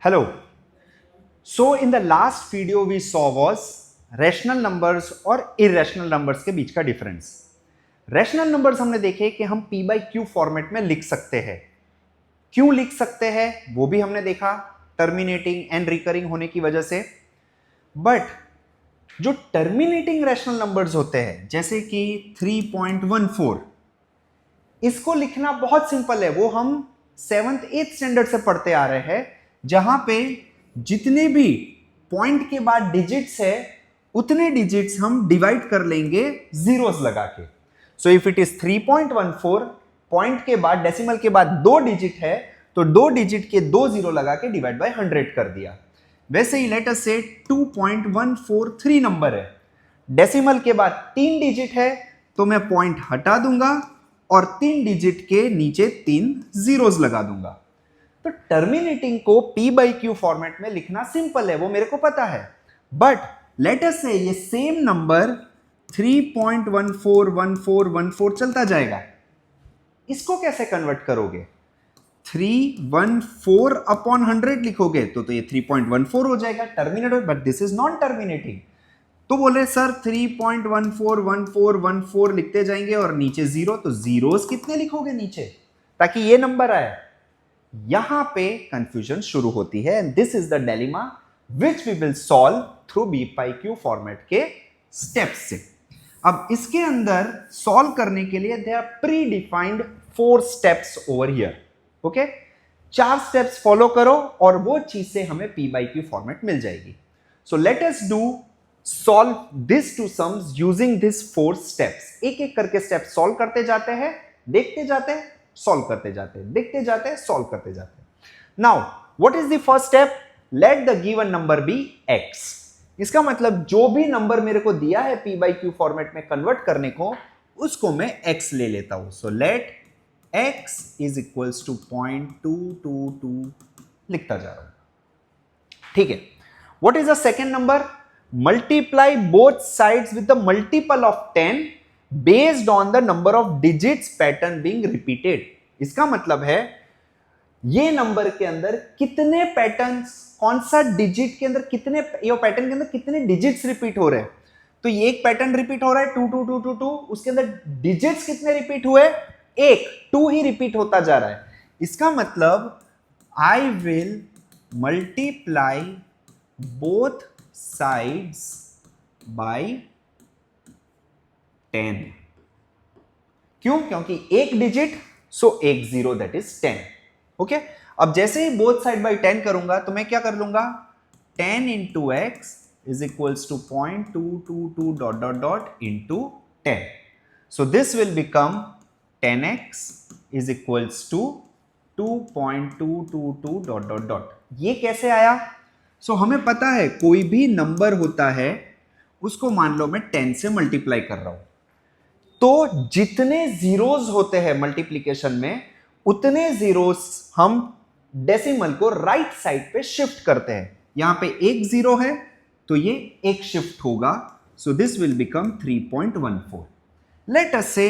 Hello. So in the last video we saw was rational numbers और irrational numbers के बीच का difference. Rational numbers हमने देखे कि हम p by q फॉर्मेट में लिख सकते हैं. क्यों लिख सकते हैं वो भी हमने देखा, टर्मिनेटिंग एंड रिकरिंग होने की वजह से. बट जो टर्मिनेटिंग रैशनल नंबर्स होते हैं जैसे कि 3.14, इसको लिखना बहुत सिंपल है. वो हम 7th 8th स्टैंडर्ड से पढ़ते आ रहे हैं, जहां पे जितने भी पॉइंट के बाद डिजिट्स है उतने डिजिट्स हम डिवाइड कर लेंगे जीरोस लगा के. So if it is 3.14, point के बाद डेसिमल के बाद 2 डिजिट है तो 2 डिजिट के 2 जीरो लगा के डिवाइड बाय 100 कर दिया. वैसे ही लेट अस से 2.143 नंबर है, डेसिमल के बाद 3 डिजिट है तो मैं पॉइंट हटा दूंगा और 3 डिजिट के नीचे 3 जीरोस लगा दूंगा. तो टर्मिनेटिंग को p by q फॉर्मेट में लिखना सिंपल है, वो मेरे को पता है. बट लेट अस से ये सेम नंबर 3.141414 चलता जाएगा. इसको कैसे कन्वर्ट करोगे? 314 अपॉन 100 लिखोगे तो ये 3.14 हो जाएगा terminator. But this is non terminating. तो बोले सर 3.141414 लिखते जाएंगे और नीचे जीरो, तो जीरोस कितने लिखोगे नीचे ताकि ये नंबर आए? यहां पे कंफ्यूजन शुरू होती है. And this is the dilemma which we will solve through b by q format के स्टेप्स से. अब इसके अंदर सॉल्व करने के लिए they are predefined 4 steps over here. Okay, 4 steps follow करो और वो चीज से हमें p by q फॉर्मेट मिल जाएगी. So let us do solve this two sums using this 4 steps. एक एक करके स्टेप सॉल्व करते जाते हैं, देखते जाते हैं, सॉल्व करते जाते हैं, देखते जाते हैं, सॉल्व करते जाते हैं. Now what is the first step? Let the given number be x. इसका मतलब जो भी नंबर मेरे को दिया है p by q फॉर्मेट में कन्वर्ट करने को, उसको मैं x ले लेता हूं. So let x is equals to 0.222 लिखता जा रहा हूं. ठीक है. What is the second number? Multiply both sides with the multiple of 10 based on the number of digits pattern being repeated. इसका मतलब है ये नंबर के अंदर कितने पैटर्न्स, कौन सा डिजिट के अंदर कितने, ये पैटर्न के अंदर कितने डिजिट्स रिपीट हो रहे हैं. तो ये एक पैटर्न रिपीट हो रहा है 22222, उसके अंदर डिजिट्स कितने रिपीट हुए? एक, 2 ही रिपीट होता जा रहा है. इसका मतलब I will multiply both sides by 10. क्यों? क्योंकि एक डिजिट सो एक जीरो, दैट इज 10. ओके, अब जैसे ही बोथ साइड बाय 10 करूंगा तो मैं क्या कर लूंगा? 10 into x is equals to 0.222 dot dot dot into 10. So this will become 10x is equals to 2.222 dot dot dot. ये कैसे आया? सो हमें पता है कोई भी नंबर होता है उसको मान लो मैं 10 से मल्टीप्लाई कर रहा हूं, तो जितने जीरोस होते हैं मल्टीप्लिकेशन में उतने जीरोस हम डेसिमल को राइट साइड पे शिफ्ट करते हैं. यहां पे एक जीरो है तो ये एक शिफ्ट होगा. सो this will become 3.14. Let us से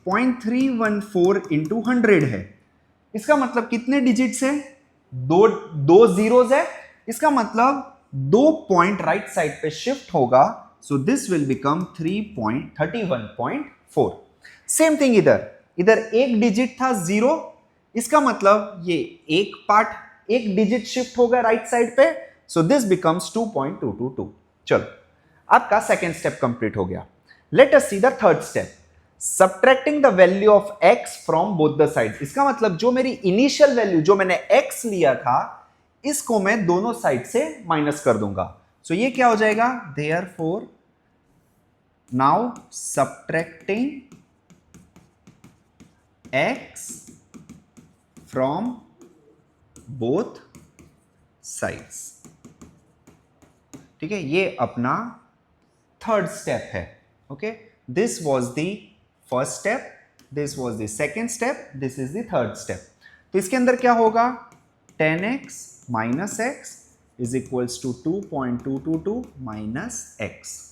0.314 इंटू 100 है. इसका मतलब कितने डिजिट्स है? दो जीरोस है. इसका मतलब 2 पॉइंट राइट साइड पे शिफ्ट होगा. सो this will become 3.31.4. Same thing इधर एक डिजिट था जीरो. इसका मतलब ये एक पार्ट, एक डिजिट शिफ्ट होगा राइट साइड पे. So this becomes 2.222. चलो, आपका सेकेंड स्टेप कंप्लीट हो गया. Let us see the third step. Subtracting the value of x from both the side. इसका मतलब जो मेरी इनिशियल वैल्यू, जो मैंने x लिया था, इसको मैं दोनों साइड से माइनस कर दूंगा. सो ये क्या हो जाएगा? Therefore now subtracting x from both sides. ठीक है, ये अपना थर्ड स्टेप है. Okay, this was the first step, this was the second step, this is the third step. तो इसके अंदर क्या होगा? 10x minus x is equals to 2.222 minus x.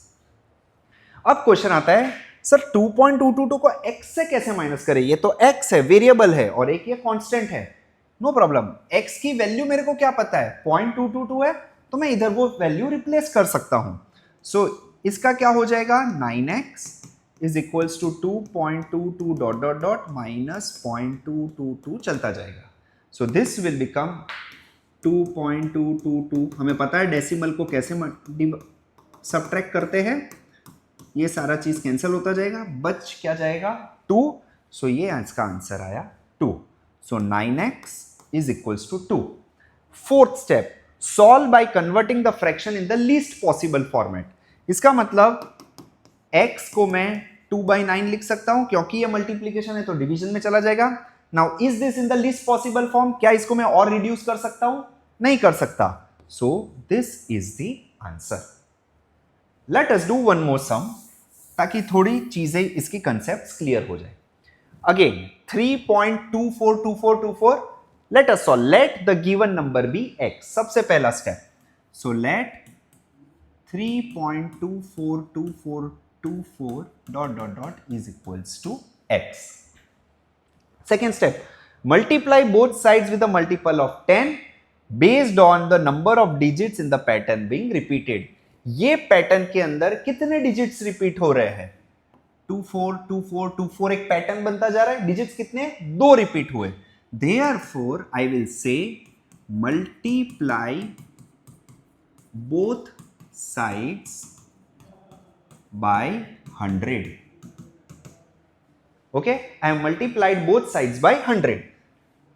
अब क्वेश्चन आता है, सर 2.222 को x से कैसे माइनस करें? ये तो x है, वेरिएबल है, और एक ये कांस्टेंट है. नो प्रॉब्लम, x की वैल्यू मेरे को क्या पता है 0.222 है, तो मैं इधर वो वैल्यू रिप्लेस कर सकता हूं. सो इसका क्या हो जाएगा 9x is equals to 2.22 dot dot dot minus 0.222 चलता जाएगा. So this will become 2.222. हमें पता है डेसिमल को कैसे सबट्रैक्ट करते हैं. ये सारा चीज कैंसिल होता जाएगा, बच क्या जाएगा 2. सो ये इसका आंसर आया 2. सो 9x is equals to 2. Fourth step, solve by converting the fraction in the least possible format. इसका मतलब x को मैं 2/9 लिख सकता हूं, क्योंकि ये मल्टीप्लीकेशन है तो डिवीजन में चला जाएगा. Now is this in the least possible form? क्या इसको मैं और रिड्यूस कर सकता हूं? नहीं कर सकता. So this is the answer. Let us do one more sum, ताकि थोड़ी चीजें इसकी कंसेप्ट क्लियर हो जाए. Again 3.242424. Let us solve. Let the given number be x. सबसे पहला step. So let 3.242424 dot dot dot is equals to x. Second step. Multiply both sides with a multiple of 10 based on the number of digits in the pattern being repeated. ये pattern के अंदर कितने digits repeat हो रहे हैं? 242424 एक pattern बनता जा रहा है. डिजिट्स कितने? 2 रिपीट हुए. Therefore, I will say multiply both sides by 100. Okay, I have multiplied both sides by 100.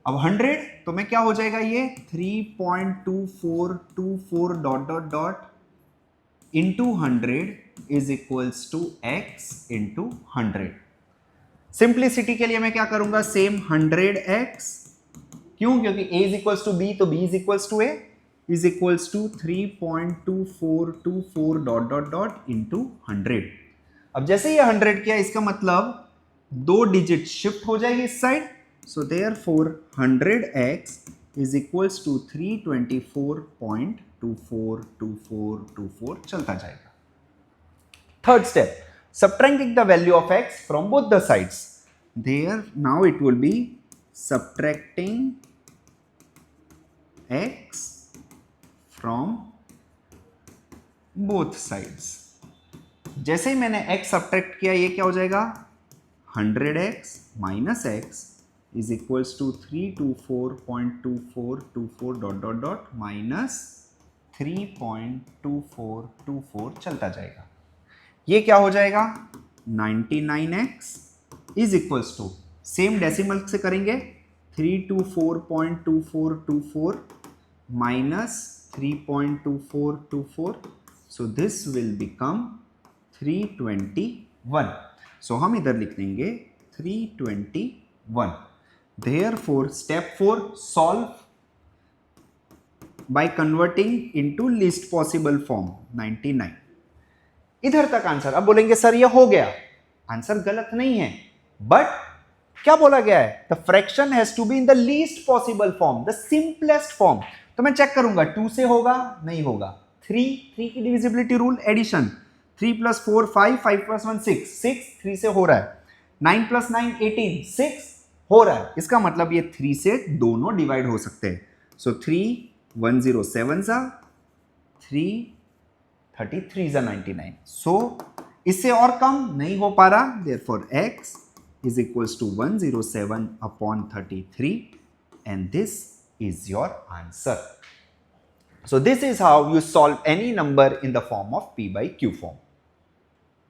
अब 100 तो मैं क्या हो जाएगा ये 3.2424 dot dot dot into 100 is equals to x into 100. Simplicity के लिए मैं क्या करूंगा, सेम 100x. क्यों? क्योंकि a is equals to b, तो b is equals to a is equals to 3.2424 dot dot dot into 100. अब जैसे ये 100 किया, इसका मतलब 2 डिजिट शिफ्ट हो जाएगी इस side. So therefore 100x is equals to 324.242424 चलता जाएगा. Third step, subtracting the value of x from both the sides. There now it will be subtracting x from both sides. जैसे ही मैंने x subtract किया, ये क्या हो जाएगा 100x minus x is equals to 324.2424 dot dot dot minus 3.2424 चलता जाएगा. ये क्या हो जाएगा 99x is equals to, same decimal से करेंगे 324.2424 minus 3.2424. So this will become 321. So हम इधर लिख देंगे 321. Therefore step 4, solve by converting into least possible form 99. इधर तक आंसर. अब बोलेंगे सर ये हो गया. आंसर गलत नहीं है, बट क्या बोला गया है, the fraction has to be in the least possible form, the simplest form. तो मैं चेक करूंगा 2 से होगा, नहीं होगा. 3 की डिविजिबिलिटी रूल, एडिशन 3 + 4 5, 5 + 1 6, 6 3 से हो रहा है. 9 + 9 18, 6 हो रहा है. इसका मतलब ये 3 से दोनों डिवाइड हो सकते हैं. सो 3 107 सा 3 33 सा 99. सो इससे और कम नहीं हो पा रहा. Therefore x is equals to 107/33, and this is your answer. So this is how you solve any number in the form of p by q form.